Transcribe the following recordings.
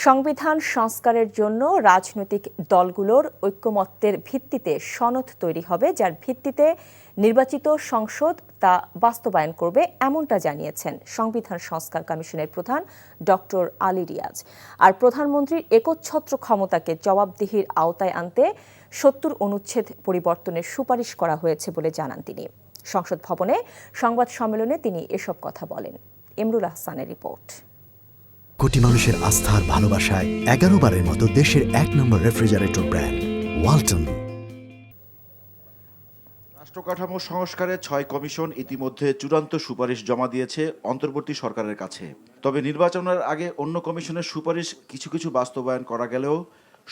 সংবিধান সংস্কারের জন্য রাজনৈতিক দলগুলোর ঐকমত্যের ভিত্তিতে সনদ তৈরি হবে, যার ভিত্তিতে নির্বাচিত সংসদ তা বাস্তবায়ন করবে, এমনটা জানিয়েছেন সংবিধান সংস্কার কমিশনের প্রধান ডক্টর আলী রিয়াজ। আর প্রধানমন্ত্রীর একচ্ছত্র ক্ষমতাকে জবাবদিহির আওতায় আনতে ৭০ অনুচ্ছেদ পরিবর্তনের সুপারিশ করা হয়েছে বলে জানান তিনি। সংসদ ভবনে সংবাদ সম্মেলনে তিনি এসব কথা বলেন। ইমরুল আহসানের রিপোর্ট। কোটি মানুষের আস্থার ভালোবাসায় 11 বারের মতো দেশের 1 নম্বর রেফ্রিজারেটর ব্র্যান্ড ওয়ালটন। রাষ্ট্রকাঠামো সংস্কারে 6 কমিশন ইতিমধ্যে চূড়ান্ত সুপারিশ জমা দিয়েছে অন্তর্বর্তী সরকারের কাছে। তবে নির্বাচনের আগে অন্য কমিশনের সুপারিশ কিছু বাস্তবায়ন করা গেলেও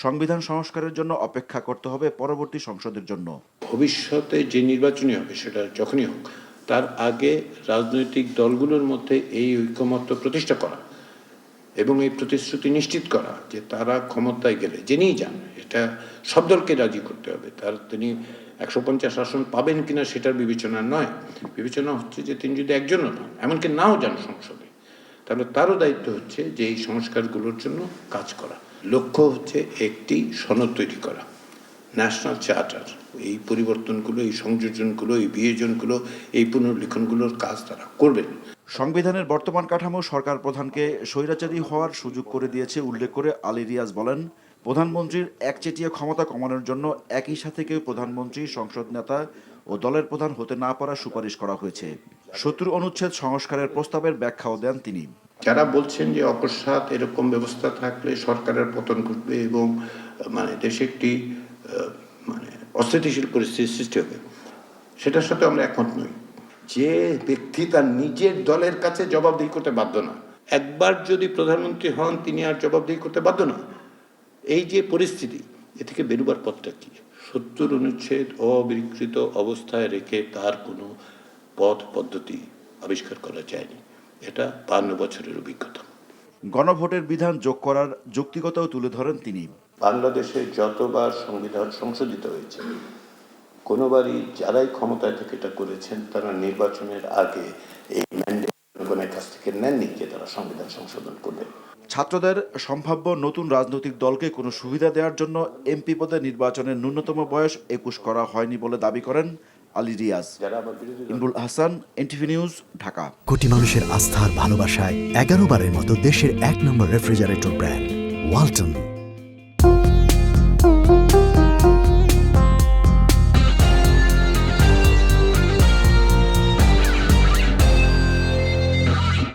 সংবিধান সংস্কারের জন্য অপেক্ষা করতে হবে পরবর্তী সংসদের জন্য। ভবিষ্যতে যে নির্বাচনই হবে সেটা যখনই হোক, তার আগে রাজনৈতিক দলগুলোর মধ্যে এই ঐকমত্য প্রতিষ্ঠা করা এবং এই প্রতিশ্রুতি নিশ্চিত করা যে তারা ক্ষমতায় গেলে জেনেই যান, এটা সব দলকে রাজি করতে হবে। তিনি 150 আসন পাবেন কিনা সেটার বিবেচনা নয়, বিবেচনা হচ্ছে যে তিনি যদি একজনও পান, এমনকি নাও যান সংসদে, তাহলে তারও দায়িত্ব হচ্ছে যে এই সংস্কারগুলোর জন্য কাজ করা। লক্ষ্য হচ্ছে একটি সনদ তৈরি করা, ন্যাশনাল চার্টার। এই পরিবর্তনগুলো, এই সংযোজনগুলো, এই বিয়োজনগুলো, এই পুনর্লিখনগুলোর কাজ তারা করবেন। সংবিধানের বর্তমান কাঠামো সরকার প্রধানকে স্বৈরাচারী হওয়ার সুযোগ করে দিয়েছে উল্লেখ করে আলী রিয়াজ বলেন, প্রধানমন্ত্রীর একচেটিয়া ক্ষমতা কমানোর জন্য একই সাথে কেউ প্রধানমন্ত্রী, সংসদ নেতা ও দলের প্রধান হতে না পারার সুপারিশ করা হয়েছে। ৭০ অনুচ্ছেদ সংস্কারের প্রস্তাবের ব্যাখ্যাও দেন তিনি। যারা বলছেন যে অকস্মাৎ এরকম ব্যবস্থা থাকলে সরকারের পতন ঘটবে এবং দেশে একটি অস্থিতিশীল পরিস্থিতির সৃষ্টি হবে, সেটার সাথে আমরা একমত নই। যে ব্যক্তি তার নিজের দলের কাছে জবাবদিহি করতে বাধ্য না, একবার যদি প্রধানমন্ত্রী হন তিনি আর জবাবদিহি করতে বাধ্য না, এই যে পরিস্থিতি, এ থেকে বেরোবার পথটা কি? ৭০ অনুচ্ছেদ অবিকৃত অবস্থায় রেখে তার কোনো পথ পদ্ধতি আবিষ্কার করা যায়নি। এটা 52 বছরের অভিজ্ঞতা। গণভোটের বিধান যোগ করার যৌক্তিকতাও তুলে ধরেন তিনি। বাংলাদেশে যতবার সংবিধান সংশোধিত হয়েছে, কোনোবারই যারাই ক্ষমতায় থেকে এটা করেছেন তারা নির্বাচনের আগে এই ম্যান্ডেট জনগণের কাছ থেকে নেননি যে তারা সংবিধান সংশোধন করবে। ছাত্রদের সম্ভাব্য নতুন রাজনৈতিক দলকে কোনো সুবিধা দেওয়ার জন্য এমপি পদে নির্বাচনের ন্যূনতম বয়স 21 করা হয়নি বলে দাবি করেন আলী রিয়াজ। Imrul Ahsan, NTV news, Dhaka. কোটি মানুষের আস্থার ভালোবাসায় 11 বারের মতো দেশের 1 নম্বর রেফ্রিজারেটর ব্র্যান্ড ওয়ালটন।